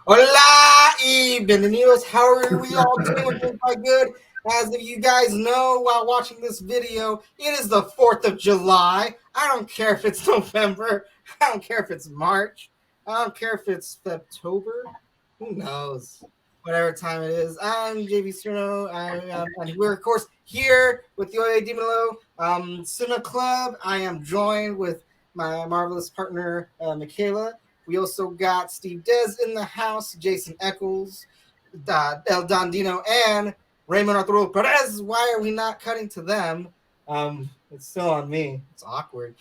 Hola y bienvenidos. How are we all doing? Quite good. As if you guys know, while watching this video, it is the 4th of July. I don't care if it's November. I don't care if it's March. I don't care if it's October. Who knows? Whatever time it is. I'm JV Cerno. And we're, of course, here with the Dimelo Cinema Club. I am joined with my marvelous partner, Michaela. We also got Steve Dez in the house, Jason Eccles, El Dondino, and Raymond Arturo Perez. Why are we not cutting to them? It's still on me. It's awkward.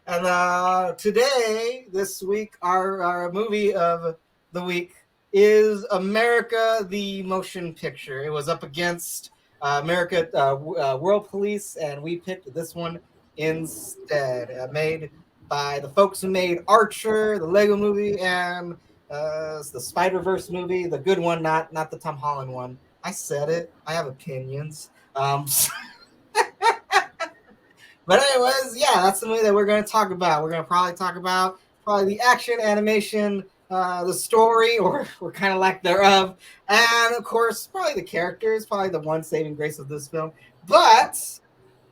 And today, this week, our movie of the week is America the Motion Picture. It was up against America World Police, and we picked this one instead. Made by the folks who made Archer, the Lego movie, and the Spider-Verse movie, the good one, not the Tom Holland one. I said it. I have opinions. But anyways, yeah, that's the movie that we're going to talk about. We're going to probably talk about the action, animation, the story, or kind of lack thereof, and of course, probably the characters, probably the one saving grace of this film. But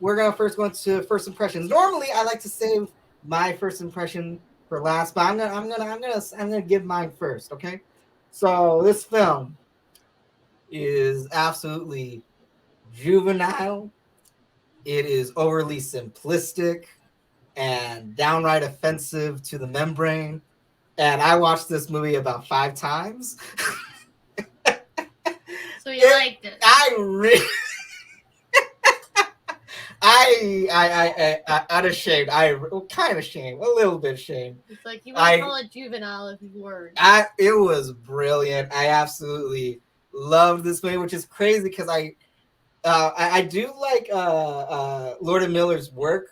we're going to first go into first impressions. Normally, I like to save my first impression for last, but I'm gonna give mine first. Okay, so this film is absolutely juvenile. It is overly simplistic and downright offensive to the membrane. And I watched this movie about 5 times. So you liked it? I really, I unashamed. Kind of ashamed, a little bit ashamed. It's like you wouldn't call it juvenile if you weren't. It was brilliant. I absolutely loved this movie, which is crazy because I do like Lord and Miller's work.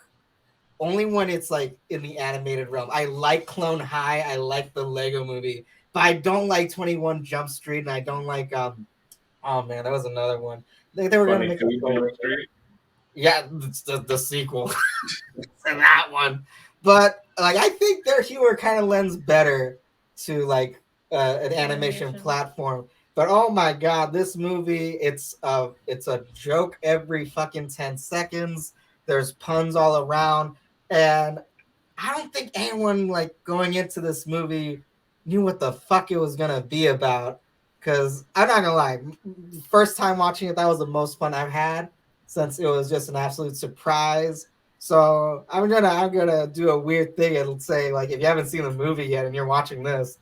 Only when it's like in the animated realm. I like Clone High. I like the Lego movie, but I don't like 21 Jump Street, and I don't like oh man, that was another one. They were gonna make Jump Street. Yeah, the sequel to that one. But like I think their humor kind of lends better to like an animation platform. But oh my god, this movie, it's a joke every fucking 10 seconds. There's puns all around. And I don't think anyone like going into this movie knew what the fuck it was gonna be about. Cause I'm not gonna lie, first time watching it, that was the most fun I've had since it was just an absolute surprise. So I'm gonna do a weird thing and say like if you haven't seen the movie yet and you're watching this,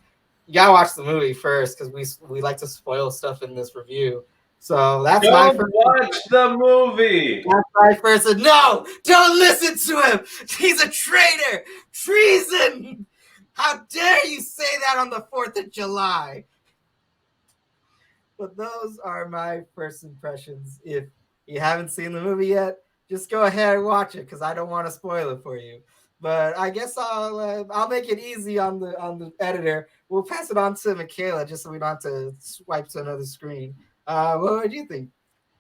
you gotta watch the movie first because we like to spoil stuff in this review. So that's my first. Watch the movie. That's my first. No, don't listen to him. He's a traitor. Treason. How dare you say that on the 4th of July? But those are my first impressions. If you haven't seen the movie yet, just go ahead and watch it because I don't want to spoil it for you. But I guess I'll make it easy on the editor. We'll pass it on to Michaela just so we don't have to swipe to another screen. What do you think?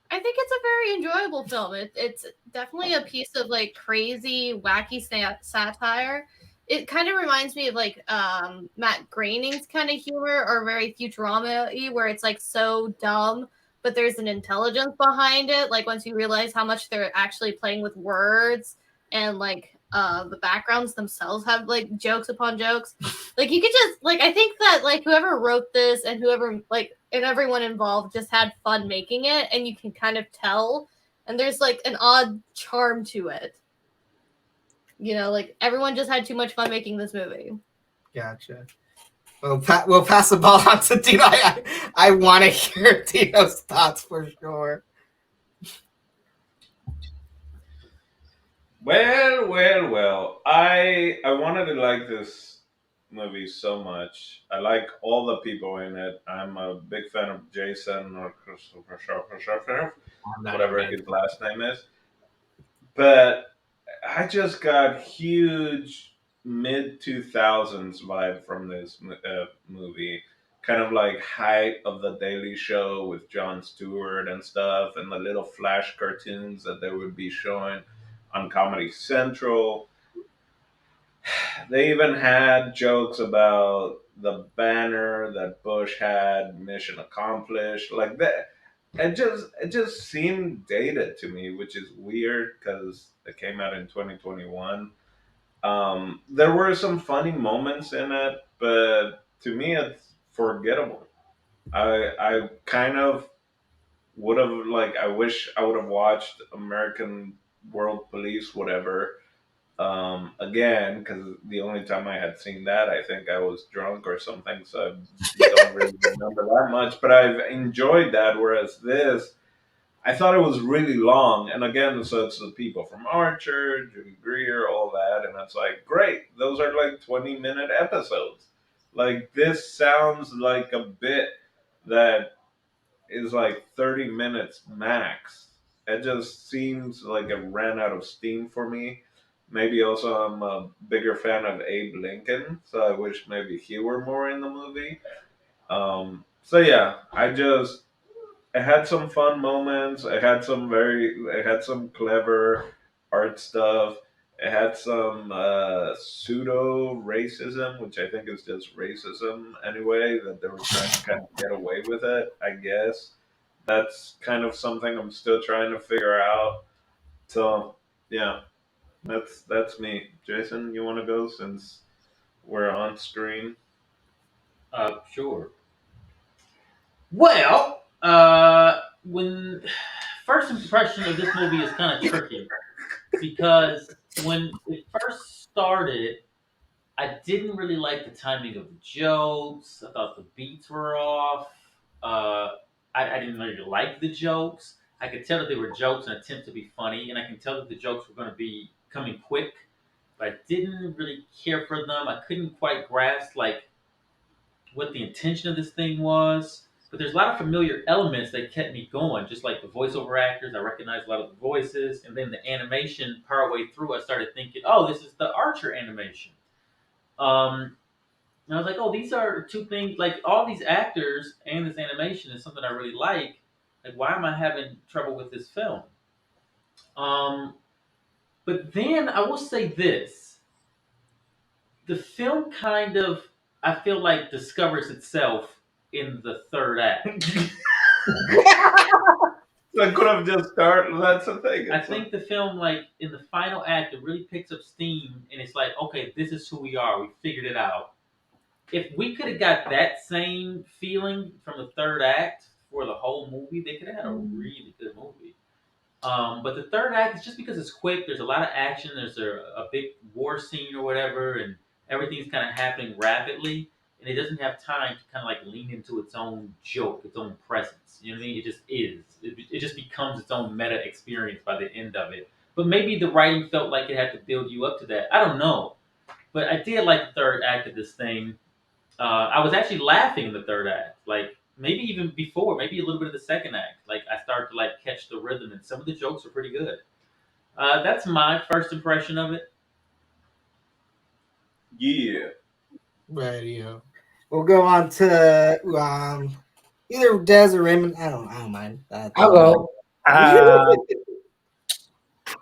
I think it's a very enjoyable film. It's definitely a piece of like crazy, wacky satire. It kind of reminds me of like Matt Groening's kind of humor, or very Futurama-y, where it's like so dumb, but there's an intelligence behind it. Like once you realize how much they're actually playing with words, and like the backgrounds themselves have like jokes upon jokes. Like you could just like, I think that like whoever wrote this and whoever like and everyone involved just had fun making it, and you can kind of tell. And there's like an odd charm to it. You know, like everyone just had too much fun making this movie. Gotcha. We'll pass the ball on to Dino. I want to hear Dino's thoughts for sure. Well. I wanted to like this movie so much. I like all the people in it. I'm a big fan of Jason or Christopher, whatever his last name is. But I just got huge mid 2000s vibe from this movie. Kind of like height of the Daily Show with Jon Stewart and stuff, and the little flash cartoons that they would be showing on Comedy Central. they even had jokes about the banner that Bush had, mission accomplished, like that. It just seemed dated to me, which is weird because it came out in 2021. There were some funny moments in it, but to me, it's forgettable. I kind of would have like I wish I would have watched American World Police, whatever, again, because the only time I had seen that, I think I was drunk or something, so I don't really remember that much. But I've enjoyed that, whereas this, I thought it was really long. And again, so it's the people from Archer, Judy Greer, all that, and it's like, great, those are like 20-minute episodes. Like this sounds like a bit that is like 30 minutes max. It just seems like it ran out of steam for me. Maybe also I'm a bigger fan of Abe Lincoln, so I wish maybe he were more in the movie. So yeah, it had some fun moments. It had some clever art stuff. It had some pseudo racism, which I think is just racism anyway, that they were trying to kind of get away with it, I guess. That's kind of something I'm still trying to figure out. So, yeah, that's me. Jason, you want to go since we're on screen? Sure. Well, when first impression of this movie is kind of tricky because when it first started, I didn't really like the timing of the jokes. I thought the beats were off. Uh, I didn't really like the jokes. I could tell that they were jokes and attempt to be funny, and I can tell that the jokes were going to be coming quick. But I didn't really care for them. I couldn't quite grasp like what the intention of this thing was. But there's a lot of familiar elements that kept me going, just like the voiceover actors. I recognized a lot of the voices, and then the animation partway through, I started thinking, "Oh, this is the Archer animation." Um, and I was like, "Oh, these are two things. Like all these actors and this animation is something I really like. Like, why am I having trouble with this film?" Um, but then I will say this: the film kind of, I feel like, discovers itself in the third act. So I could have just started. That's the thing. I think the film, like in the final act, it really picks up steam, and it's like, okay, this is who we are. We figured it out. If we could have got that same feeling from the third act for the whole movie, they could have had a really good movie. But the third act is just because it's quick. There's a lot of action. There's a big war scene or whatever, and everything's kind of happening rapidly, and it doesn't have time to kind of like lean into its own joke, its own presence. You know what I mean? It just is. It just becomes its own meta experience by the end of it. But maybe the writing felt like it had to build you up to that. I don't know. But I did like the third act of this thing. I was actually laughing in the third act, like maybe even before, maybe a little bit of the second act. Like I started to like catch the rhythm, and some of the jokes were pretty good. That's my first impression of it. Yeah. Radio. We'll go on to either Des or Raymond. I don't mind. I'll go.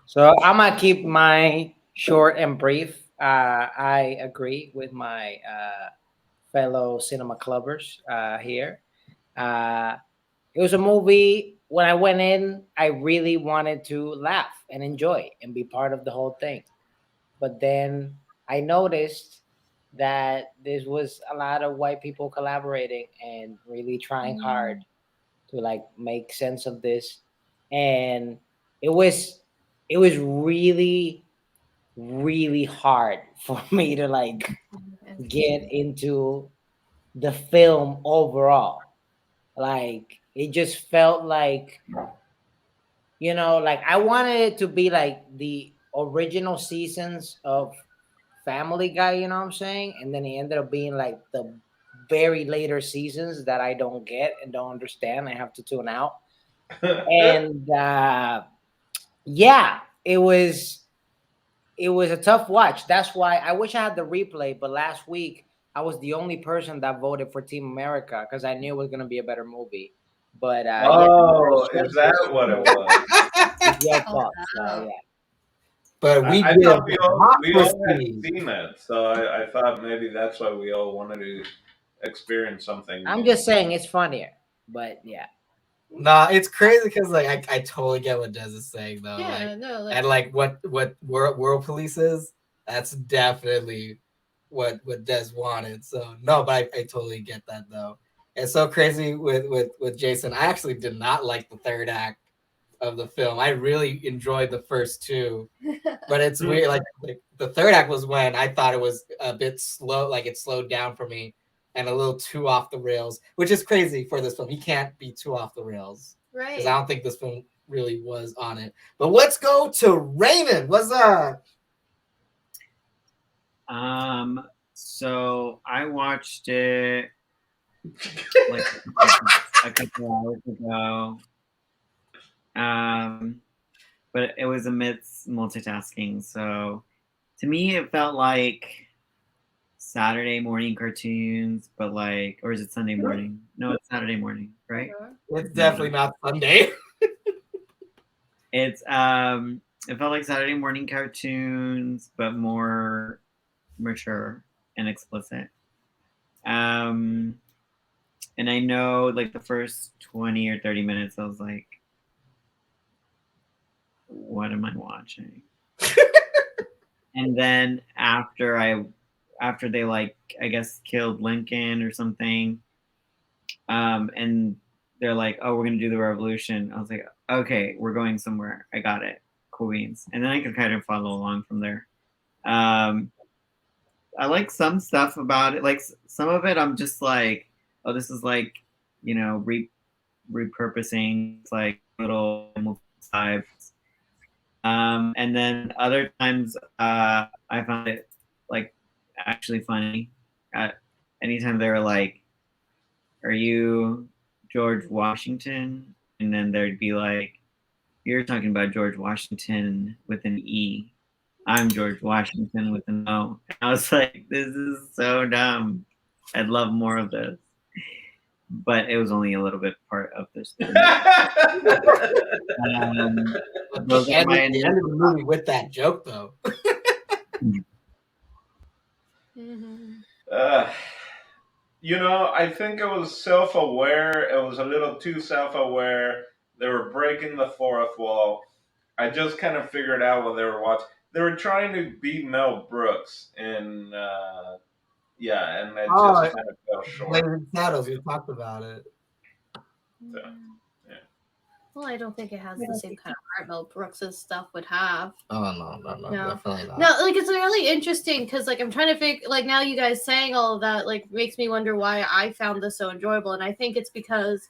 So I'm gonna keep mine short and brief. I agree with my fellow cinema clubbers here. It was a movie. When I went in, I really wanted to laugh and enjoy and be part of the whole thing. But then I noticed that this was a lot of white people collaborating and really trying hard to like make sense of this. And it was it was really really hard for me to like get into the film overall. Like it just felt like, like I wanted it to be like the original seasons of Family Guy, you know what I'm saying? And then it ended up being like the very later seasons that I don't get and don't understand. I have to tune out. And yeah, it was a tough watch. That's why I wish I had the replay, but last week I was the only person that voted for Team America because I knew it was gonna be a better movie. But yeah, Oh, is that what it was? it's your Oh, fault. So wow. yeah. but we I did thought we all had democracy. seen it, so I thought maybe that's why we all wanted to experience something I'm new. just saying it's funnier, but yeah. Nah, it's crazy because like I totally get what Des is saying though. Yeah, Like, no, like and like what world police is, that's definitely what Des wanted. So no, but I totally get that though. It's so crazy with Jason. I actually did not like the third act of the film. I really enjoyed the first two, but it's weird. Like the third act was when I thought it was a bit slow, like it slowed down for me and a little too off the rails, which is crazy for this film. He can't be too off the rails because right. I don't think this film really was on it. But let's go to Raymond. What's up? So I watched it like a couple hours ago. But it was amidst multitasking. So to me, it felt like Saturday morning cartoons, but like, or is it Sunday morning? No, it's Saturday morning, right? It's definitely not Sunday. It's it felt like Saturday morning cartoons, but more mature and explicit. And I know like the first 20 or 30 minutes, I was like, what am I watching? And then after they like, I guess, killed Lincoln or something, and they're like, oh, we're gonna do the revolution. I was like, okay, we're going somewhere. I got it. Cool beans. And then I could kind of follow along from there. I like some stuff about it. Like some of it, I'm just like, oh, this is like, you know, repurposing. It's like little vibes. And then other times, I found it like actually funny. Anytime they were like, "Are you George Washington?" and then there'd be like, "You're talking about George Washington with an E. I'm George Washington with an O." And I was like, "This is so dumb. I'd love more of this." But it was only a little bit part of this. Those are my The end of the movie with that joke though. You know, I think it was self-aware. It was a little too self-aware. They were breaking the fourth wall. I just kind of figured out what they were watching. They were trying to be Mel Brooks, and yeah, and it just kind of fell short. Blazing Saddles, we talked about it. So, yeah. Well, I don't think it has the same kind of heart Mel Brooks' stuff would have. Oh no, definitely not. No, like it's really interesting because like I'm trying to figure like now you guys saying all of that like makes me wonder why I found this so enjoyable, and I think it's because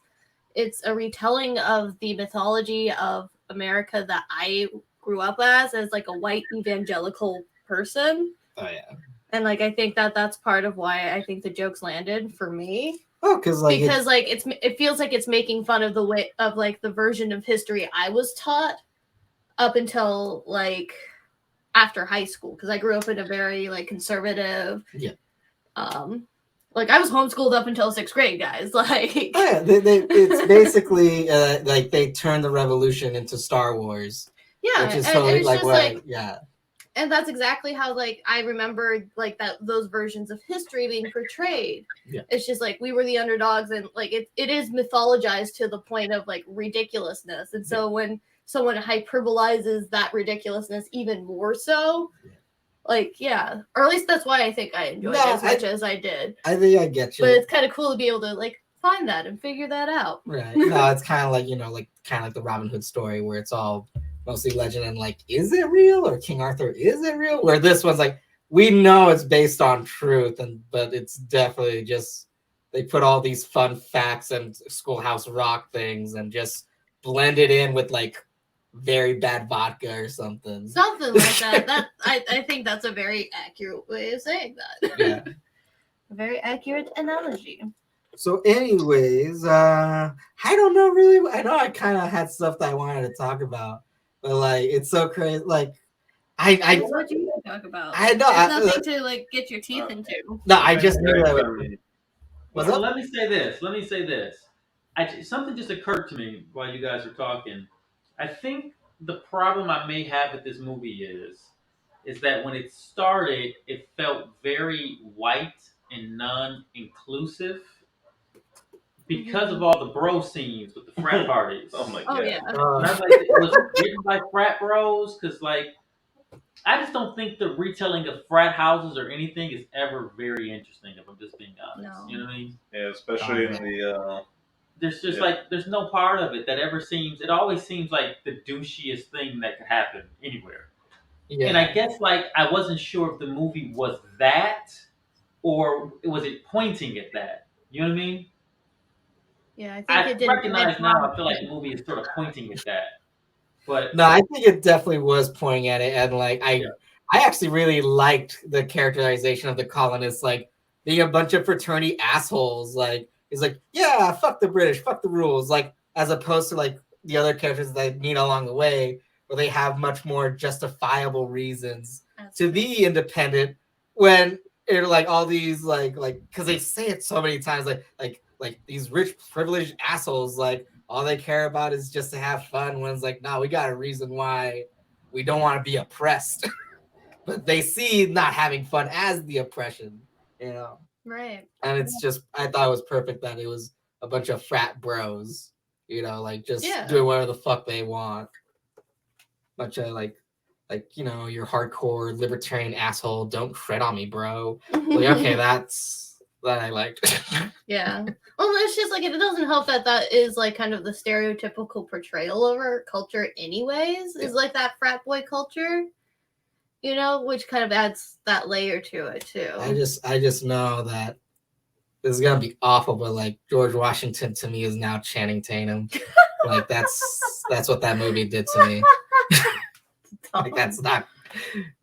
it's a retelling of the mythology of America that I grew up as like a white evangelical person. Oh yeah. And like I think that that's part of why I think the jokes landed for me. Oh, because it feels like it's making fun of the way of like the version of history I was taught up until like after high school, because I grew up in a very like conservative. Yeah. Like I was homeschooled up until 6th grade, guys. Like yeah, it's basically like they turned the revolution into Star Wars. Yeah, which is totally like yeah. And that's exactly how like I remember like that those versions of history being portrayed. Yeah. It's just like we were the underdogs, and like it is mythologized to the point of like ridiculousness. And so when someone hyperbolizes that ridiculousness even more so, like yeah, or at least that's why I think I enjoyed it as much as I did. I think I get you. But it's kind of cool to be able to like find that and figure that out. Right. No, it's kind of like, you know, like kind of like the Robin Hood story where it's all mostly legend and like, is it real? Or King Arthur, is it real? Where this one's like, we know it's based on truth, but it's definitely just they put all these fun facts and Schoolhouse Rock things and just blend it in with like very bad vodka or something. Something like that. That I think that's a very accurate way of saying that. Yeah. A very accurate analogy. So, anyways, I don't know really. I know I kind of had stuff that I wanted to talk about, but like it's so crazy. Like, What do you talk about? I know. There's nothing to like get your teeth into. No, I just knew that. Well, let me say this. Something just occurred to me while you guys are talking. I think the problem I may have with this movie is that when it started, it felt very white and non-inclusive because of all the bro scenes with the frat parties. Oh my Oh god. yeah. And I was like, was it written by frat bros? Because like, I just don't think the retelling of frat houses or anything is ever very interesting. If I'm just being honest, No. you know what I mean? Yeah, especially in the There's just Yeah. like there's no part of it that ever seems. It always seems like the douchiest thing that could happen anywhere. And I guess like I wasn't sure if the movie was that or was it pointing at that. You know what I mean? Yeah, I think I it did. recognize now. I feel like the movie is sort of pointing at that. But No, I think it definitely was pointing at it, and like Yeah. I actually really liked the characterization of the colonists, like being a bunch of fraternity assholes. Like he's like, yeah, fuck the British, fuck the rules. Like as opposed to like the other characters that I meet along the way, where they have much more justifiable reasons to be independent when it like all these like because they say it so many times like these rich privileged assholes like all they care about is just to have fun when it's like no, we got a reason why we don't want to be oppressed. But they see not having fun as the oppression, you know. Right. And it's just I thought it was perfect that it was a bunch of frat bros, you know, like just doing whatever the fuck they want. Bunch of like you know, your hardcore libertarian asshole, don't fret on me, bro. Like, okay, that's that I liked. Yeah. Well, it's just like it doesn't help that is like kind of the stereotypical portrayal of our culture, anyways. Is like that frat boy culture, you know, which kind of adds that layer to it too. I just know that this is gonna be awful, but like George Washington to me is now Channing Tatum. Like that's what that movie did to me. Like that's not.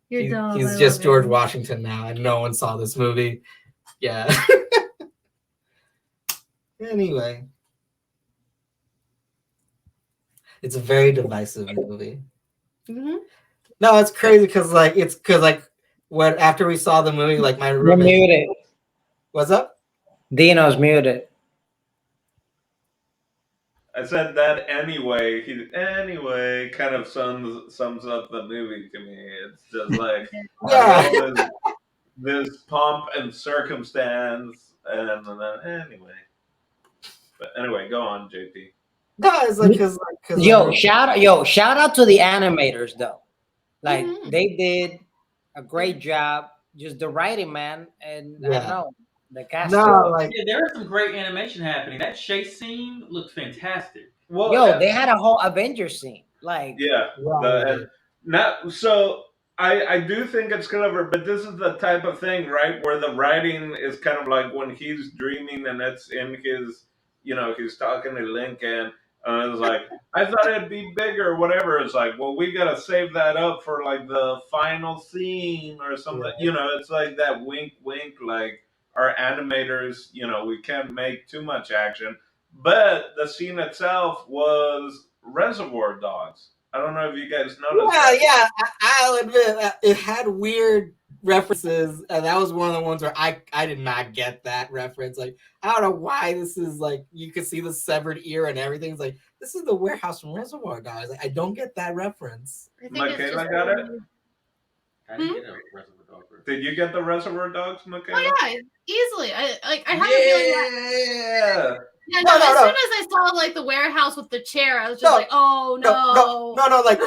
You're dumb. He's just George Washington now, and no one saw this movie. Yeah. Anyway, it's a very divisive movie. Mm-hmm. No, it's crazy because what after we saw the movie, like my You're roommate. muted. What's up? Dino's muted. I said that anyway. He kind of sums up the movie to me. It's just like all this pomp and circumstance, and then anyway. But anyway, go on, JP. No, it's like because shout out to the animators though. Like they did a great job. Just the writing, man, and I don't know the cast. like there is some great animation happening. That chase scene looks fantastic. Well, they had a whole Avengers scene. Like so I do think it's clever, but this is the type of thing, right, where the writing is kind of like when he's dreaming and it's in his, you know, he's talking to Lincoln. And it's like, I thought it'd be bigger, whatever. It's like, well, we gotta save that up for like the final scene or something. Right. You know, it's like that wink, wink. Like our animators, you know, we can't make too much action. But the scene itself was Reservoir Dogs. I don't know if you guys noticed. Yeah. I'll admit it had weird references, and that was one of the ones where I did not get that reference. Like I don't know why this is like you could see the severed ear and everything. It's like this is the warehouse from Reservoir Dogs. Like, I don't get that reference. Michaela got it. I didn't get a Reservoir Dog. Did you get the Reservoir Dogs, Michaela? Oh yeah, easily. I have a feeling that. Yeah, no, as soon as I saw like the warehouse with the chair, I was just like, "Oh no!" No, like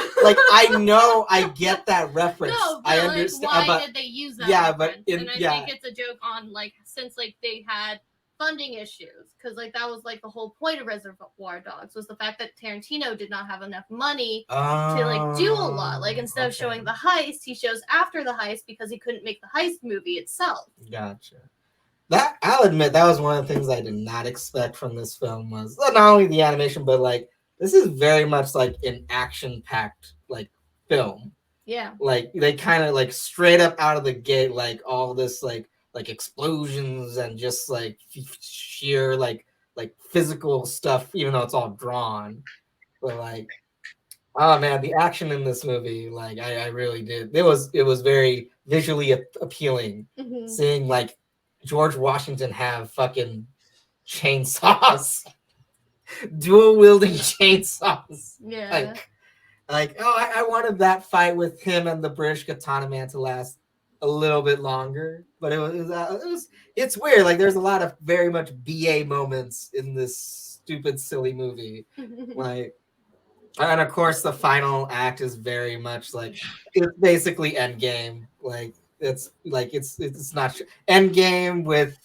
I know I get that reference. No, but I understand. Like, why but, did they use that? Yeah, reference? but and I think it's a joke on like since like they had funding issues because like that was like the whole point of Reservoir Dogs was the fact that Tarantino did not have enough money to like do a lot. Like instead of showing the heist, he shows after the heist because he couldn't make the heist movie itself. Gotcha. That I'll admit that was one of the things I did not expect from this film was not only the animation, but like this is very much like an action-packed like film. Yeah. Like they kind of like straight up out of the gate, like all this like explosions and just like sheer like physical stuff, even though it's all drawn. But like, oh man, the action in this movie, like I really did. It was very visually appealing, seeing like George Washington have fucking chainsaws, dual wielding chainsaws. Yeah. Like, Like, oh, I wanted that fight with him and the British Katana Man to last a little bit longer, but it's weird. Like, there's a lot of very much BA moments in this stupid, silly movie. Like, and of course, the final act is very much like it's basically Endgame. Like, it's not Endgame with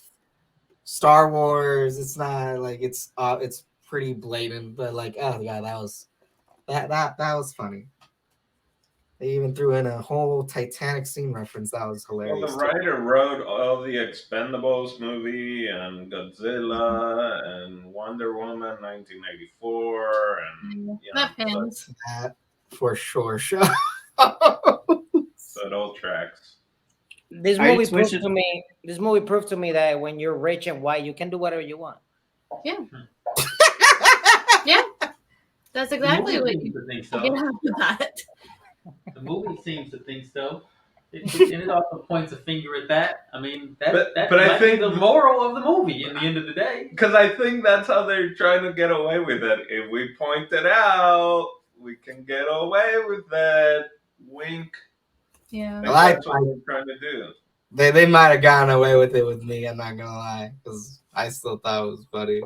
Star Wars. It's not like it's pretty blatant, but like, oh yeah, that was funny. They even threw in a whole Titanic scene reference. That was Well, hilarious. the writer wrote all the Expendables movie and Godzilla and Wonder Woman 1984 and That pins. That for sure. So it all tracks. This I movie just wish proved to me. This movie proved to me that when you're rich and white, you can do whatever you want. Yeah. Yeah. That's exactly what seems to think so. get out of that. The movie seems to think so. And it also points a finger at that. I mean, that But I might think be the moral of the movie in the end of the day. Because I think that's how they're trying to get away with it. If we point it out, we can get away with that. Wink. Yeah. That's what they're trying to do. They might have gotten away with it with me. I'm not gonna lie, because I still thought it was funny.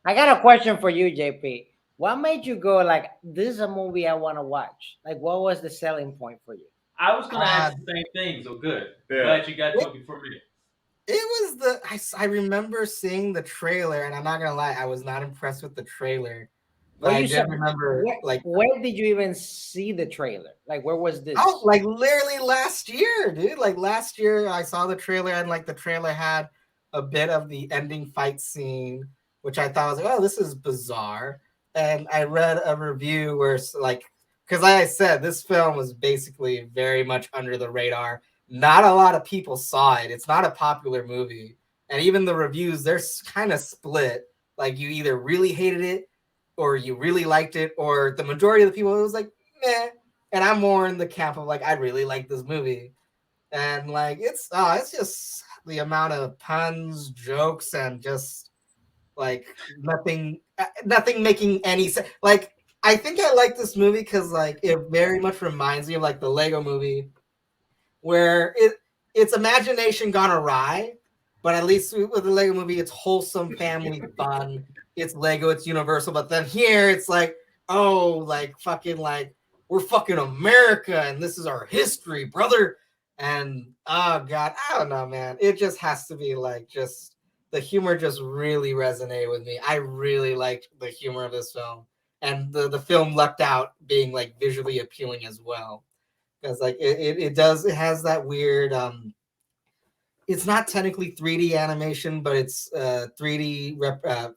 I got a question for you, JP. What made you go like, this is a movie I want to watch? Like, what was the selling point for you? I was going to ask the same thing, so good. Yeah. Glad you got to it before me. It was I remember seeing the trailer, and I'm not gonna lie, I was not impressed with the trailer. But I did remember, where did you even see the trailer? Like, where was this? Oh, like literally last year, dude. Like last year, I saw the trailer, and like the trailer had a bit of the ending fight scene, which I thought was like, oh, this is bizarre. And I read a review where like, because like I said, this film was basically very much under the radar. Not a lot of people saw it. It's not a popular movie, and even the reviews, they're kind of split. Like, you either really hated it, or you really liked it, or the majority of the people, it was like, meh. And I'm more in the camp of like, I really like this movie. And like, it's just the amount of puns, jokes, and just like nothing making any sense. Like, I think I like this movie because like it very much reminds me of like the Lego movie, where it's imagination gone awry, but at least with the Lego movie, it's wholesome family fun. It's Lego, it's universal. But then here, it's like, oh, like fucking like we're fucking America, and this is our history, brother. And oh god, I don't know, man. It just has to be like just the humor just really resonated with me. I really liked the humor of this film, and the film lucked out being like visually appealing as well, because like it has that weird it's not technically 3D animation, but it's 3D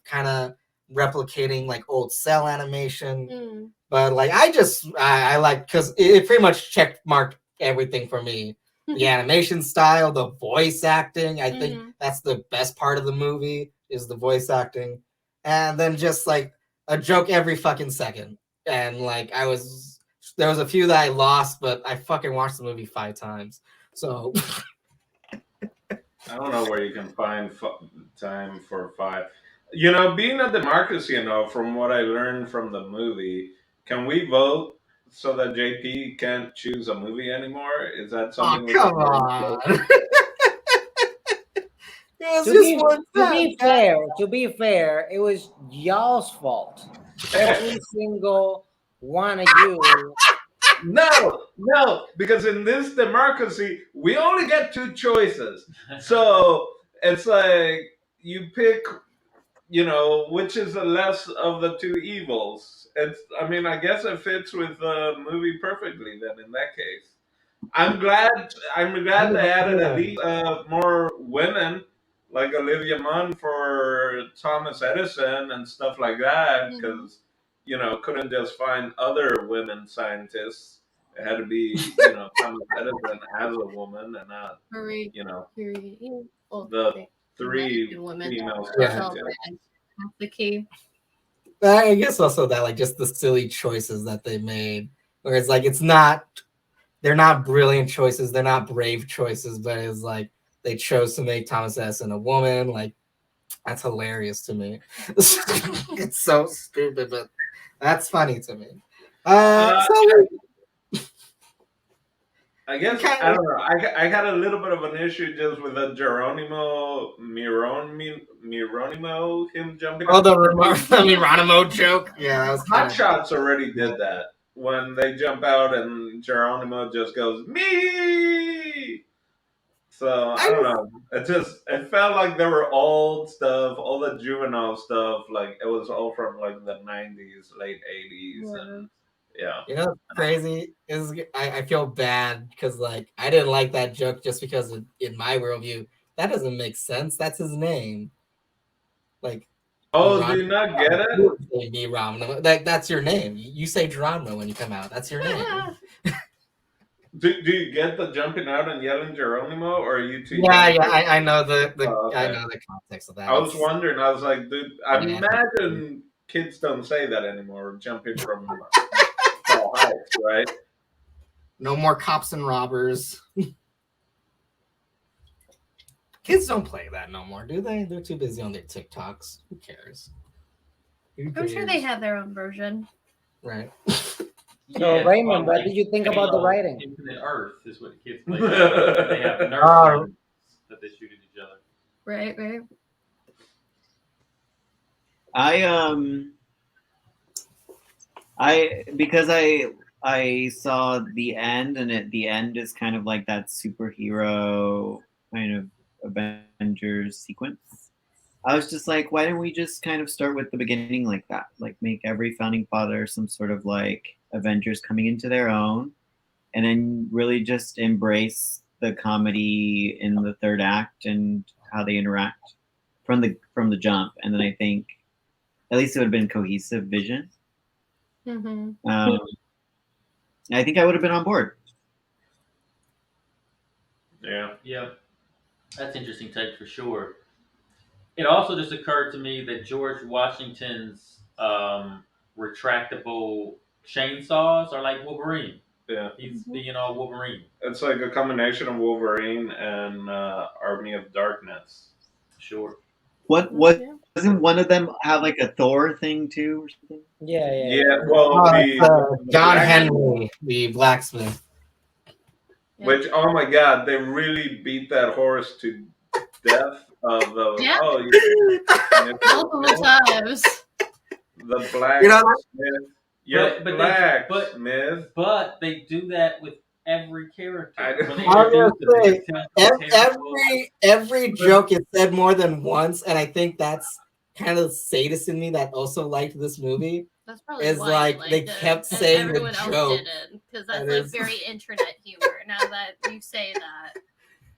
kind of replicating like old cell animation. But like I like, because it pretty much check marked everything for me. The animation style, the voice acting. I think that's the best part of the movie is the voice acting, and then just like a joke every fucking second. And like there was a few that I lost, but I fucking watched the movie 5 times. So I don't know where you can find time for 5. You know, being a democracy, from what I learned from the movie, can we vote so that JP can't choose a movie anymore? Is that something? Oh, come on. To be fair, it was y'all's fault. Every single one of you. No, because in this democracy, we only get 2 choices. So it's like you pick, which is the less of the 2 evils. I guess it fits with the movie perfectly then in that case. I'm glad they added at least more women, like Olivia Munn for Thomas Edison and stuff like that, because couldn't just find other women scientists. It had to be Thomas Edison as a woman and not the 3 female scientists. That's the key. I guess also that like just the silly choices that they made, where it's like they're not brilliant choices, they're not brave choices, but it's like they chose to make Thomas Edison a woman. Like, That's hilarious to me. It's so stupid, but that's funny to me. So I guess I don't know. I had a little bit of an issue just with the Mironimo, him jumping. the Geronimo joke. Yeah, that was Hot kind of, Shots already did that when they jump out and Geronimo just goes me. So I don't know. It felt like there were old stuff, all the juvenile stuff. Like it was all from like the '90s, late '80s, and yeah. you know, what's crazy is I feel bad because like I didn't like that joke just because in my worldview that doesn't make sense. That's his name. Like, Oh, do you not get it? Geronimo. Like that's your name. You say Geronimo when you come out. That's your name. Do you get the jumping out and yelling Geronimo, or are you too? Yeah, I know the okay. I know the context of that. I was wondering. I was like, dude, I Yeah. imagine kids don't say that anymore. Jumping from tall heights, right? No more cops and robbers. Kids don't play that no more, do they? They're too busy on their TikToks. Who cares? I'm sure they have their own version. Right. So, Raymond, what did you think about the writing? Infinite Earth is what the kids play. They have Nerf guns that they shoot at each other. Right. Because I saw the end, and at the end is kind of like that superhero kind of Avengers sequence. I was just like, why didn't we just kind of start with the beginning like that? Like make every founding father some sort of like Avengers coming into their own, and then really just embrace the comedy in the third act and how they interact from the jump. And then I think at least it would have been cohesive vision. Mm-hmm. I think I would have been on board. Yeah. That's interesting take for sure. It also just occurred to me that George Washington's retractable chainsaws are like Wolverine. Yeah. He's being all Wolverine. It's like a combination of Wolverine and Army of Darkness. Sure. What doesn't one of them have like a Thor thing too or something? Yeah. Well, John Henry, the blacksmith. Which, oh my God, they really beat that horse to death. Multiple times. The blacksmith. But they do that with every character. Every joke is said more than once, and I think that's kind of the sadist in me that also liked this movie. That's probably is why like they kept saying everyone the else joke didn't, because that's like very internet humor. Now that you say that,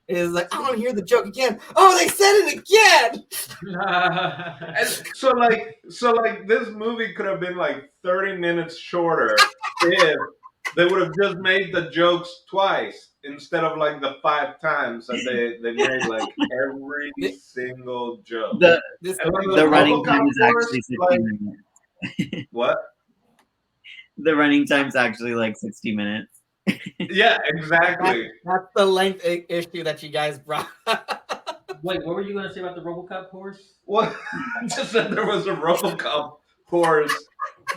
it's like I want to hear the joke again. Oh, they said it again. And so like this movie could have been like 30 minutes shorter if they would have just made the jokes twice instead of like the 5 times that they made like every single joke. The running time is actually 60 minutes. What? The running time's actually like 60 minutes. Yeah, exactly. That's the length issue that you guys brought. Wait, what were you going to say about the RoboCop horse? What? Just that there was a RoboCop horse,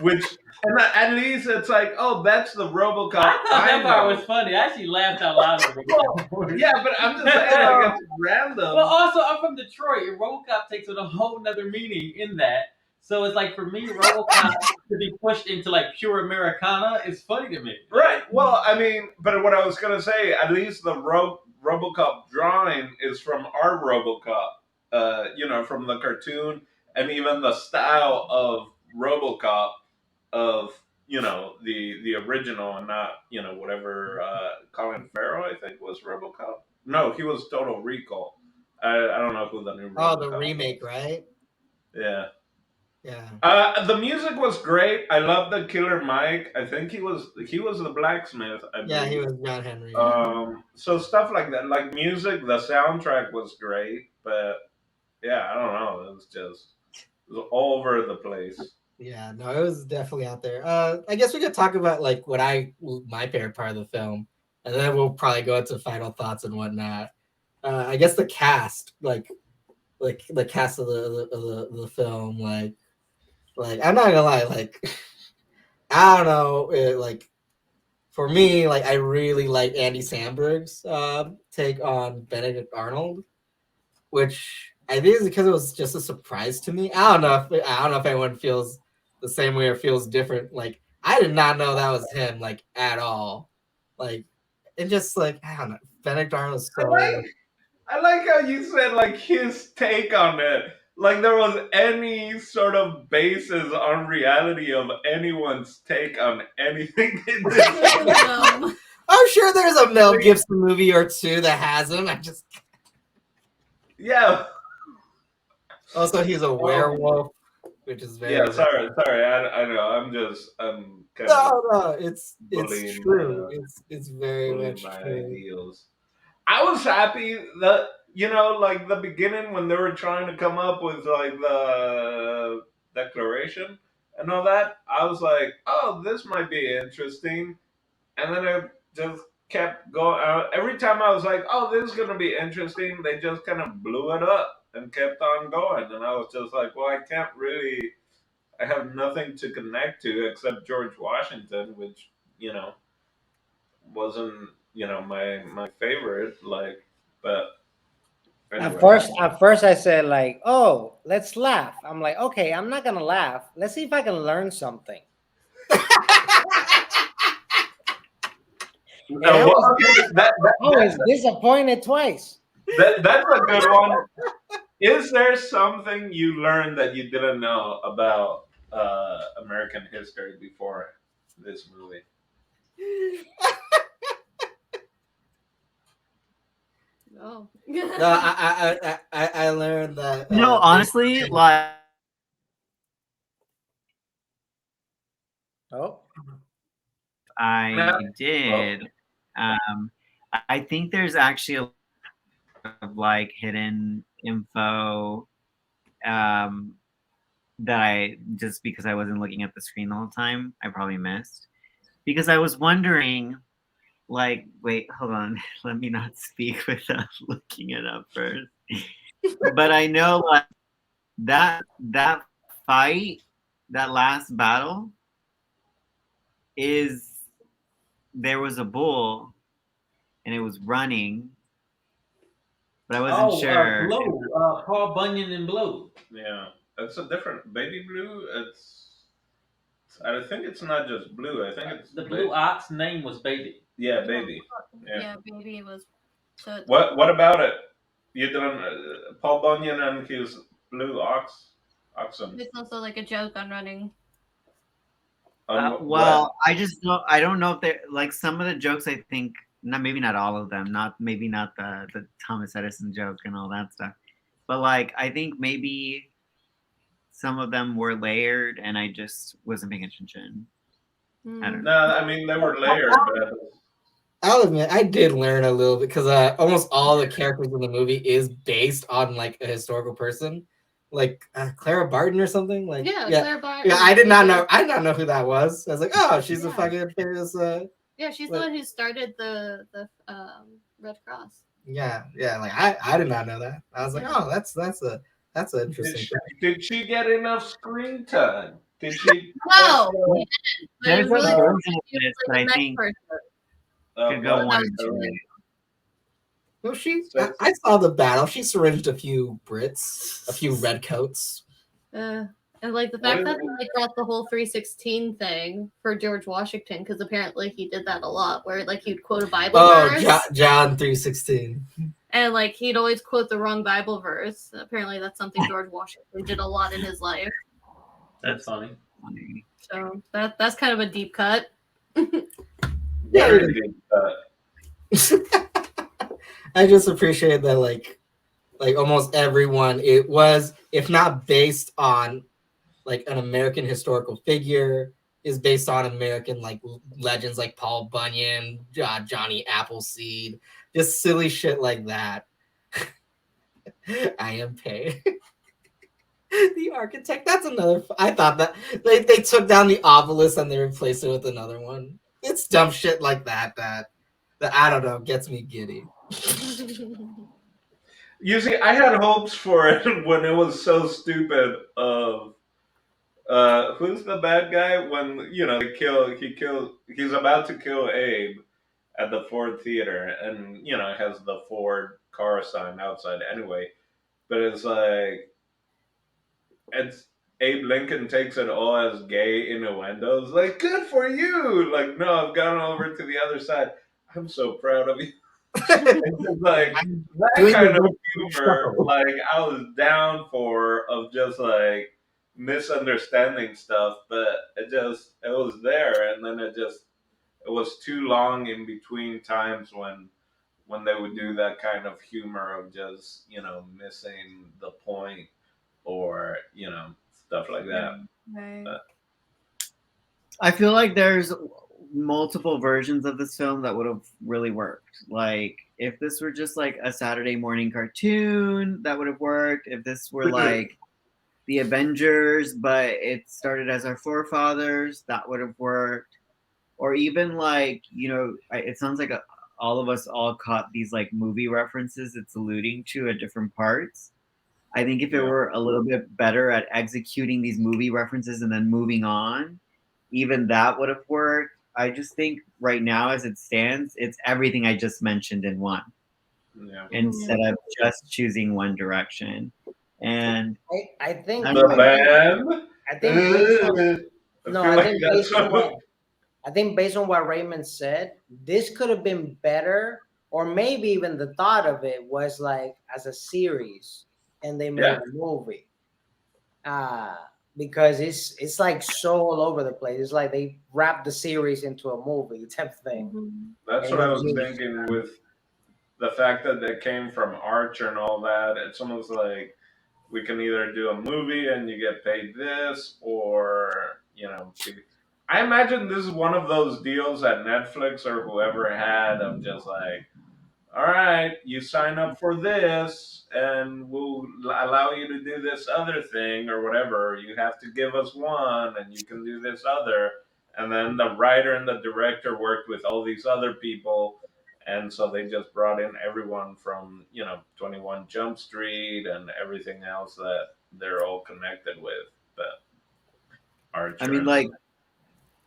which, and at least it's like, oh, that's the RoboCop. I thought that part was funny. I actually laughed out loud at the RoboCop horse. Yeah, but I'm just saying, like, it's random. Well, also, I'm from Detroit, and RoboCop takes on a whole nother meaning in that. So it's like, for me, RoboCop to be pushed into like pure Americana is funny to me. Right. Well, I mean, but what I was gonna say, at least the RoboCop drawing is from our RoboCop. From the cartoon, and even the style of RoboCop of the original, and not whatever Colin Farrell I think was RoboCop. No, he was Total Recall. I don't know who the new RoboCop the remake, right? Yeah. Yeah. The music was great. I love the Killer Mike. I think he was the blacksmith. I believe. He was John Henry. So stuff like that, like music, the soundtrack was great, but yeah, I don't know. It was all over the place. Yeah, no, it was definitely out there. I guess we could talk about like my favorite part of the film, and then we'll probably go into final thoughts and whatnot. I guess the cast, like like the cast of the film. Like I'm not gonna lie, like I don't know, like for me, like I really like Andy Samberg's take on Benedict Arnold, which I think is because it was just a surprise to me. I don't know if anyone feels the same way or feels different. Like I did not know that was him, like at all. Like it just like I don't know. Benedict Arnold is so. I like how you said like his take on it. Like there was any sort of basis on reality of anyone's take on anything in this. I'm sure there's a Mel Gibson movie or two that has him. Yeah. Also, he's a werewolf, which is very. Yeah, sorry. I know. I'm kind No, it's bullying, true. It's very much my true. ideals. I was happy that like the beginning when they were trying to come up with like the declaration and all that. I was like, oh, this might be interesting, and then it just kept going. Every time I was like, oh, this is gonna be interesting, they just kind of blew it up and kept on going, and I was just like, well, I have nothing to connect to except George Washington, which wasn't my favorite, like, but anyway. At first I said like, oh, let's laugh. I'm like, okay, I'm not gonna laugh. Let's see if I can learn something. I was disappointed twice. That's a good one. Is there something you learned that you didn't know about American history before this movie? No. I learned that. No, honestly, like. Oh. I did. I think there's actually a lot of like hidden info that I just because I wasn't looking at the screen the whole time, I probably missed. Because I was wondering, like, wait, hold on, let me not speak without looking it up first. But I know like that fight, that last battle, there was a bull and it was running, but I wasn't sure. Blue, Paul Bunyan and Blue. Yeah, it's a different Baby Blue. I think it's not just Blue. I think it's the Blue Ox name was Baby. Yeah, Baby. Yeah, Baby was. So what about it? You didn't Paul Bunyan and his Blue Oxen. It's also like a joke on running. Well, I don't know if they're like some of the jokes. I think maybe not all of them. Maybe not the Thomas Edison joke and all that stuff. But like I think maybe some of them were layered, and I just wasn't paying attention. I don't know. No, I mean they were layered. But I'll admit I did learn a little bit because almost all the characters in the movie is based on like a historical person. Like Clara Barton or something, like Clara Barton. Yeah, I did not know who that was. I was like, oh, she's a fucking famous. Yeah, she's the one who started the Red Cross. Yeah, like I did not know that. I was like, oh, that's an interesting. Did she get enough screen time? Did she? No. There's a really version of this that I think could go one and two. Well, I saw the battle. She syringed a few Brits, a few redcoats. And like the fact that they brought the whole 316 thing for George Washington, because apparently he did that a lot, where like he'd quote a Bible verse. John 3:16. And like he'd always quote the wrong Bible verse. Apparently that's something George Washington did a lot in his life. That's funny. So that's kind of a deep cut. Very deep cut. I just appreciate that, like almost everyone, it was, if not based on like an American historical figure, is based on American like legends like Paul Bunyan, Johnny Appleseed, just silly shit like that. I am Pegg. The architect. That's another. I thought that they took down the obelisk and they replaced it with another one. It's dumb shit like that I don't know, gets me giddy. You see, I had hopes for it when it was so stupid. Of who's the bad guy when he's about to kill Abe at the Ford Theater, and it has the Ford car sign outside anyway. But it's like it's Abe Lincoln takes it all as gay innuendos. Like, good for you. Like, no, I've gone over to the other side. I'm so proud of you. It's just like that Doing kind of the humor. Like, I was down for of just like misunderstanding stuff, but it was there, and then it was too long in between times when they would do that kind of humor of just missing the point, or stuff like that. Right. But I feel like there's multiple versions of this film that would have really worked. Like if this were just like a Saturday morning cartoon, that would have worked. If this were like the Avengers, but it started as our forefathers, that would have worked. Or even like, it sounds like all of us all caught these like movie references it's alluding to at different parts. I think if it Yeah. were a little bit better at executing these movie references and then moving on, even that would have worked. I just think right now, as it stands, it's everything I just mentioned in one, yeah. instead of just choosing one direction. And I think I The don't know. band. I think based on I no, feel I like think that's based on what Raymond said, this could have been better, or maybe even the thought of it was like as a series, and they made Yeah. a movie. Because it's like so all over the place. It's like they wrapped the series into a movie type thing. Mhm. That's And what I it was just thinking with the fact that they came from Archer and all that. It's almost like we can either do a movie and you get paid this, or I imagine this is one of those deals that Netflix or whoever had of just like, all right, you sign up for this and we'll allow you to do this other thing or whatever. You have to give us one and you can do this other. And then the writer and the director worked with all these other people. And so they just brought in everyone from, 21 Jump Street and everything else that they're all connected with. But I Archer mean, and like,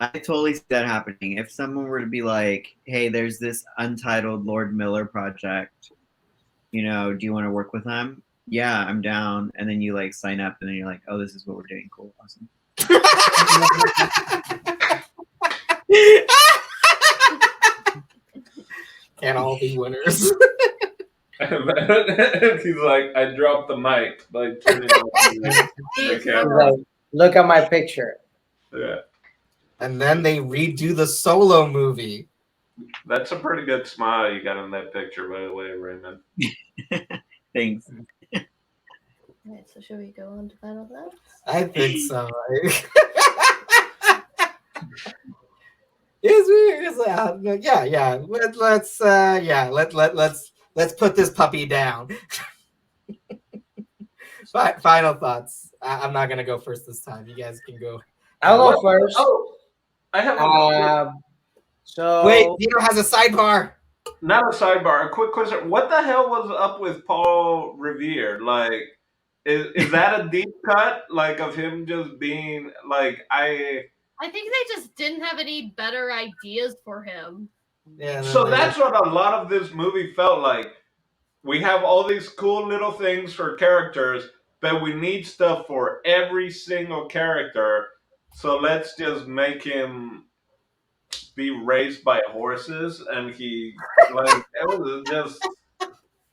I totally see that happening. If someone were to be like, "Hey, there's this Untitled Lord Miller project. Do you want to work with them?" Yeah, I'm down. And then you like sign up, and then you're like, "Oh, this is what we're doing. Cool, awesome." Can't all be winners. he's like, I dropped the mic, like turning off the camera. like, look at my picture. Yeah. And then they redo the Solo movie. That's a pretty good smile you got in that picture, by the way, Raymond. Thanks. Right, so should we go on to final thoughts? I think so. Yeah. Let's put this puppy down. Final thoughts. I'm not gonna go first this time. You guys can go. I'll go What? first. Oh, I have a So Wait, Dino has a sidebar. not a sidebar. A quick question: what the hell was up with Paul Revere? Like, is that a deep cut? Like of him just being like I think they just didn't have any better ideas for him. Yeah. So that's what a lot of this movie felt like. We have all these cool little things for characters, but we need stuff for every single character. So let's just make him be raised by horses, and it was just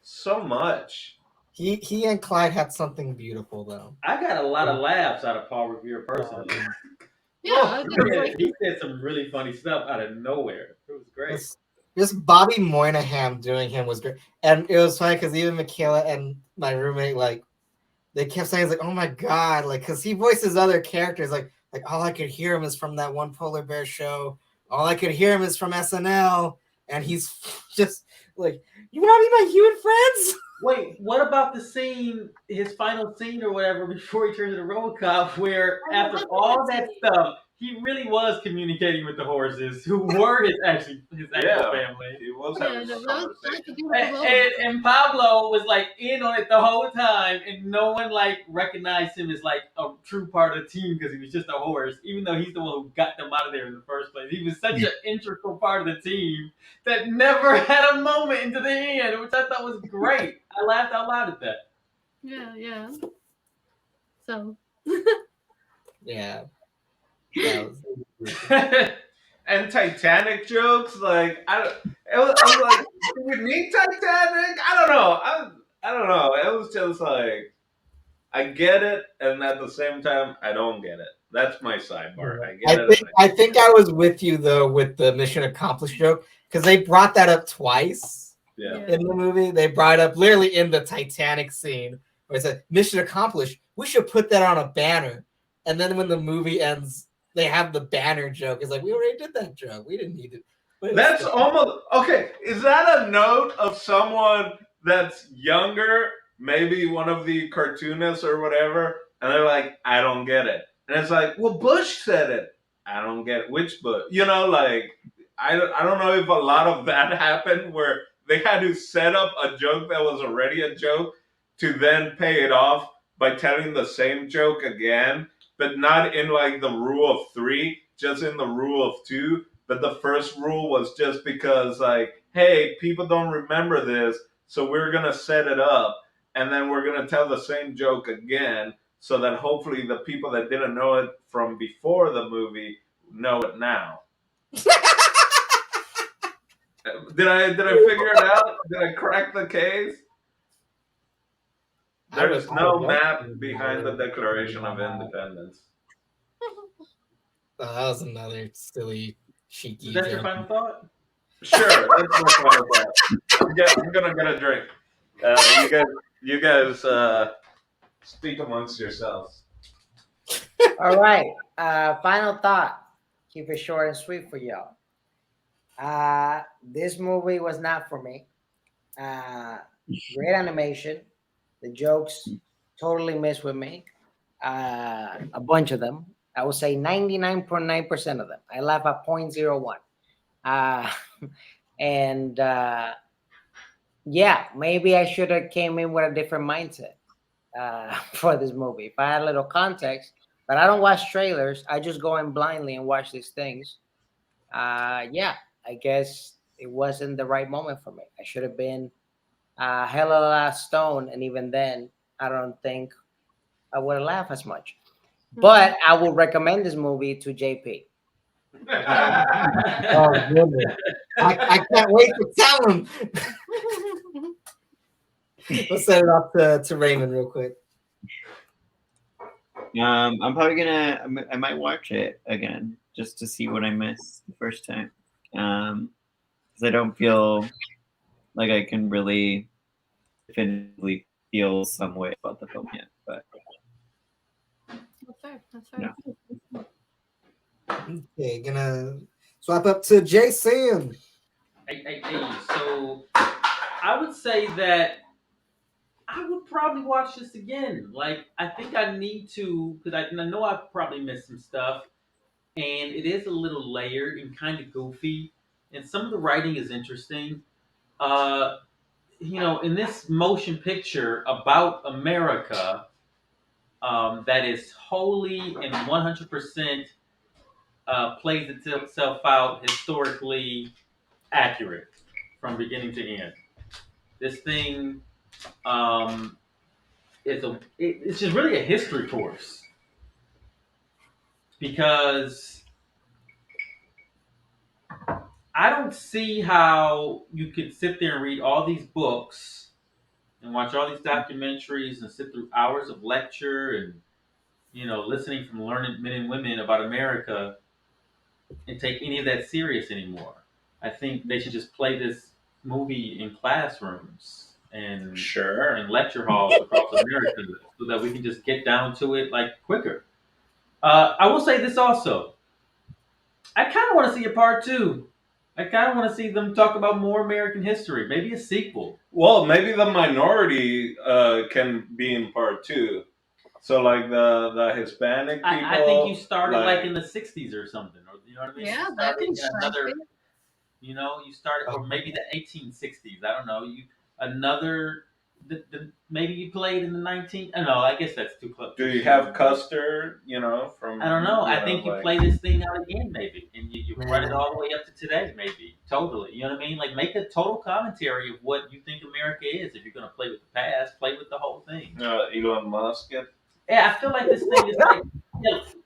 so much. He and Clyde had something beautiful though. I got a lot of laughs out of Paul Revere personally. Yeah, He said some really funny stuff out of nowhere. It was great. This Bobby Moynihan doing him was great, and it was funny because even Michaela and my roommate they kept saying like, "Oh my god!" Like because he voices other characters like all I could hear him is from that one Polar Bear show. All I could hear him is from SNL, and he's just like, "You want to be my human friends?" Wait, what about the scene, his final scene or whatever, before he turns into RoboCop, where after all that stuff, he really was communicating with the horses, who were his actual family. He was Yeah, having a that was conversation. such a beautiful moment. And Pablo was like in on it the whole time, and no one like recognized him as like a true part of the team because he was just a horse, even though he's the one who got them out of there in the first place. He was such an integral part of the team that never had a moment into the end, which I thought was great. I laughed out loud at that. Yeah. So. Yeah. That was And Titanic jokes, like I was like, do we need Titanic? I don't know. I don't know. It was just like I get it, and at the same time, I don't get it. That's my sidebar. I get it. I think I was with you though with the mission accomplished joke because they brought that up twice in the movie. They brought it up literally in the Titanic scene where it said mission accomplished. We should put that on a banner. And then when the movie ends, they have the banner joke. It's like we already did that joke. We didn't need it. That's almost okay. Is that a note of someone that's younger, maybe one of the cartoonists or whatever, and they're like, I don't get it. And it's like, well, Bush said it. I don't get it. Which Bush? You know, like I don't know if a lot of that happened where they had to set up a joke that was already a joke to then pay it off by telling the same joke again, but not in like the rule of three, just in the rule of two. But the first rule was just because, like, hey, people don't remember this, so we're going to set it up, and then we're going to tell the same joke again, so that hopefully the people that didn't know it from before the movie know it now. Did I figure it out? Did I crack the case? There's no map behind the Declaration of Independence. That was another silly, cheeky. Is that your final thought? Sure, that's my final thought. I'm gonna get a drink. You guys, speak amongst yourselves. All right. Final thought. Keep it short and sweet for y'all. This movie was not for me. Great animation. The jokes totally missed with me. A bunch of them. I would say 99.9% of them. I laugh at 0.01. And yeah, maybe I should have came in with a different mindset for this movie. If I had a little context, but I don't watch trailers. I just go in blindly and watch these things. Yeah, I guess it wasn't the right moment for me. I should have been hella last stone, and even then, I don't think I would have laughed as much. But I will recommend this movie to JP. Oh goodness! I can't wait to tell him. Let's set it off to Raymond real quick. I'm probably I might watch it again just to see what I missed the first time. Because I don't feel like I can really definitively feel some way about the film yet. But That's fair. Yeah. Okay, gonna swap up to Jason. So I would say that I would probably watch this again. Like, I think I need to, because I know I probably missed some stuff, and it is a little layered and kind of goofy, and some of the writing is interesting. In this motion picture about America, that is wholly and 100% plays itself out historically accurate from beginning to end. This thing it's just really a history course because I don't see how you could sit there and read all these books and watch all these documentaries and sit through hours of lecture and listening from learned men and women about America and take any of that serious anymore. I think they should just play this movie in classrooms and lecture halls across America so that we can just get down to it like quicker. I will say this also. I kind of want to see a part two. I kind of want to see them talk about more American history. Maybe a sequel. Well, maybe the minority can be in part two. So like the Hispanic people. I think you started like in the '60s or something, or you know what I mean? Yeah, You that started can in another. be. You started, or maybe the 1860s. I don't know. Another. Maybe you played in the 19. No, I guess that's too close. Do you have Custer? From I don't know. I think you like, play this thing out again, maybe, and you run it Man. all the way up to today, maybe. Totally. You know what I mean? Like, make a total commentary of what you think America is. If you're going to play with the past, play with the whole thing. Elon Musk. Yeah, I feel like this thing is like,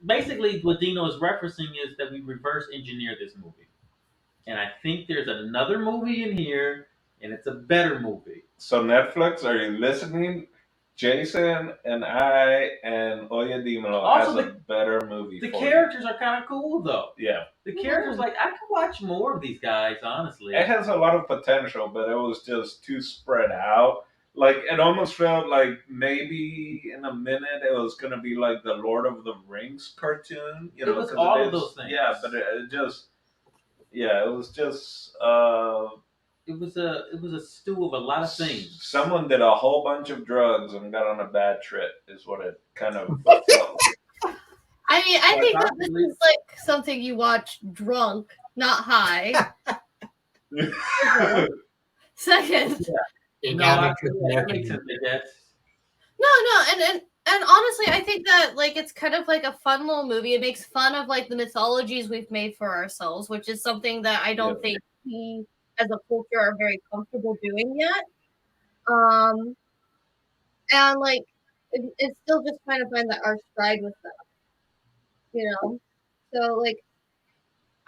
basically what Dino is referencing is that we reverse engineer this movie. And I think there's another movie in here, and it's a better movie. So Netflix, are you listening? Jason and I and Oya Dimelo Also, has a better movie. The for characters you. are kind of cool, though. Yeah. The characters, like, I could watch more of these guys, honestly. It has a lot of potential, but it was just too spread out. Like, it almost felt like maybe in a minute it was going to be like the Lord of the Rings cartoon. It was all of those things. Yeah, but it just... Yeah, it was just... It was a stew of a lot of things. Someone did a whole bunch of drugs and got on a bad trip, is what it kind of felt like. I mean, I think that this is like something you watch drunk, not high. Second. Yeah. That makes sense, I guess. No, and honestly, I think that like it's kind of like a fun little movie. It makes fun of like the mythologies we've made for ourselves, which is something that I don't think we as a culture are very comfortable doing yet. And like it's still just trying to find our stride with them, So like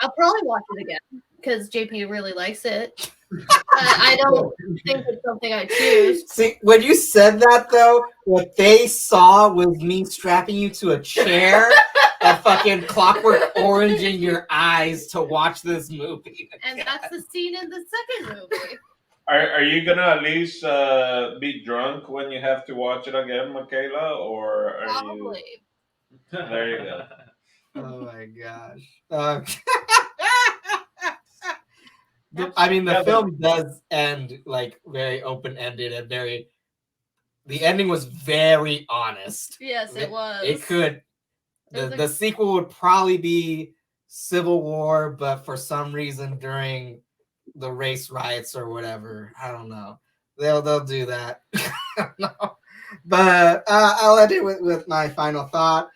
I'll probably watch it again because JP really likes it. I don't think it's something I choose. See, when you said that though, what they saw was me strapping you to a chair and fucking Clockwork Orange in your eyes to watch this movie. And that's the scene in the second movie. Are you gonna at least be drunk when you have to watch it again, Michaela, or are Probably. you? There you go. Oh my gosh. I mean, the film does end like very open-ended and very. The ending was very honest. Yes, it was. It could. The sequel would probably be Civil War, but for some reason during the race riots or whatever, I don't know. They'll do that. No. But I'll end it with my final thought.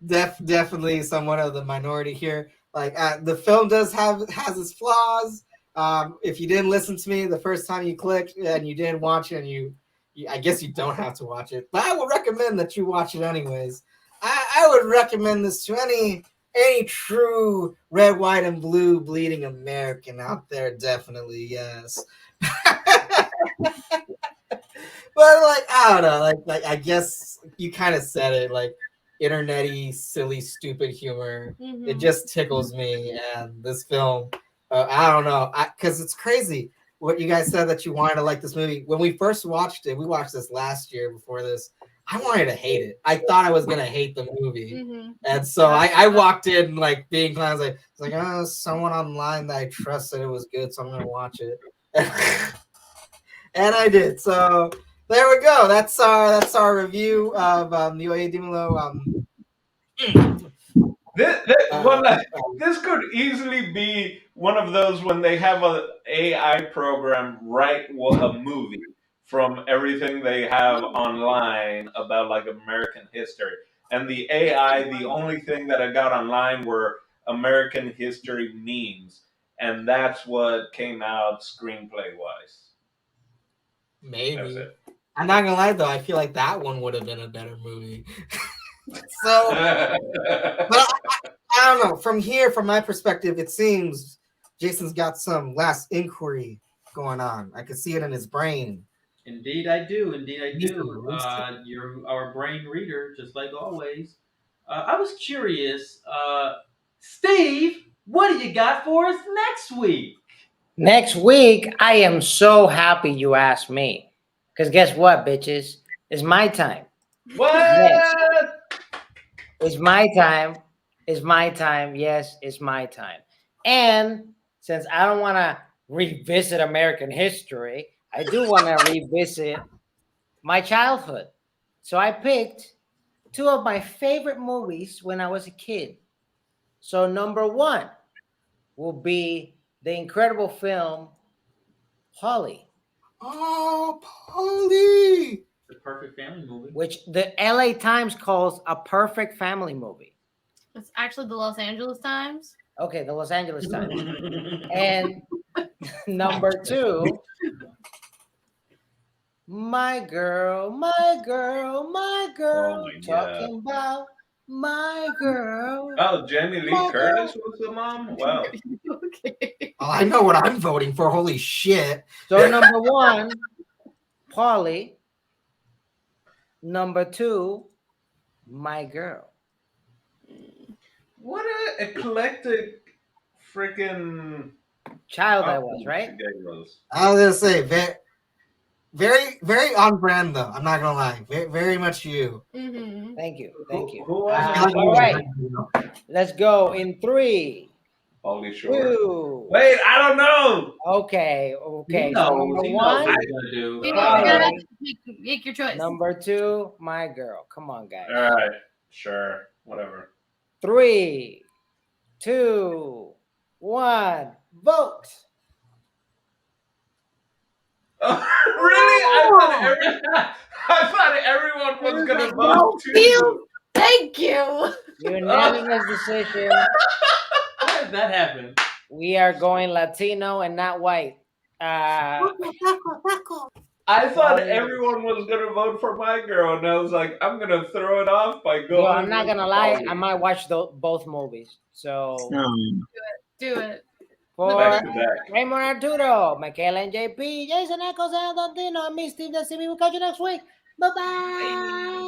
Definitely somewhat of the minority here. Like the film has its flaws. If you didn't listen to me the first time you clicked and you didn't watch it, and you I guess you don't have to watch it, but I would recommend that you watch it anyways. I would recommend this to any true red, white, and blue bleeding American out there. Definitely, yes. But like I don't know, like I guess you kind of said it, like internety, silly, stupid humor. Mm-hmm. It just tickles me, and this film, I don't know, because it's crazy what you guys said that you wanted to like this movie. When we first watched it, we watched this last year before this. I wanted to hate it. I thought I was gonna hate the movie, and so I walked in like being kind of like oh, someone online that I trust said it was good, so I'm gonna watch it, and I did. So there we go. That's our review of the Oye Dimelo. This could easily be one of those when they have an AI program write a movie from everything they have online about like American history. And the AI, the only thing that I got online were American history memes. And that's what came out screenplay wise. Maybe. I'm not gonna lie though, I feel like that one would have been a better movie. So but I don't know. From my perspective, it seems Jason's got some last inquiry going on. I could see it in his brain. Indeed, I do. You're our brain reader, just like always. I was curious, Steve, what do you got for us next week? Next week, I am so happy you asked me. Because guess what, bitches? It's my time. What? Yes. It's my time. It's my time. Yes, it's my time. And since I don't want to revisit American history, I do want to revisit my childhood. So I picked two of my favorite movies when I was a kid. So number one will be the incredible film Polly, Oh, Polly. The perfect family movie. which the LA Times calls a perfect family movie. It's actually the Los Angeles Times. Okay, the Los Angeles Times. And number two, my girl, my girl, my girl, my talking about my girl. Oh, Jamie Lee My Curtis girl. was the mom? Wow. Okay. Oh, I know what I'm voting for. Holy shit. So number one, Polly. Number two, my girl. What an eclectic freaking Child I was, right? I was gonna say very on brand though. I'm not gonna lie. Very, very much you. Mm-hmm. Thank you. Thank you. Who was I feel like all you was right, right. let's go in 3, Holy short. 2. Wait, I don't know. Okay. He So knows. number He knows one, what he's gonna do. You're Uh, gonna have to make your choice. number two, my girl. Come on, guys. All right, sure, whatever. 3, 2, 1. Vote. Really? I thought everyone was gonna vote No, too. Bill. Thank you. Unanimous decision. How did that happen? We are going Latino and not white. I thought everyone was gonna vote for my girl, and I was like, I'm gonna throw it off by going. Yo, I'm not with gonna lie. Polly. I might watch both movies. So Do it. for Back to back. Raymond Arturo, Michaela and JP, Jason Eccles, and Dantino, and me, Steve. That's me. We'll catch you next week. Bye bye.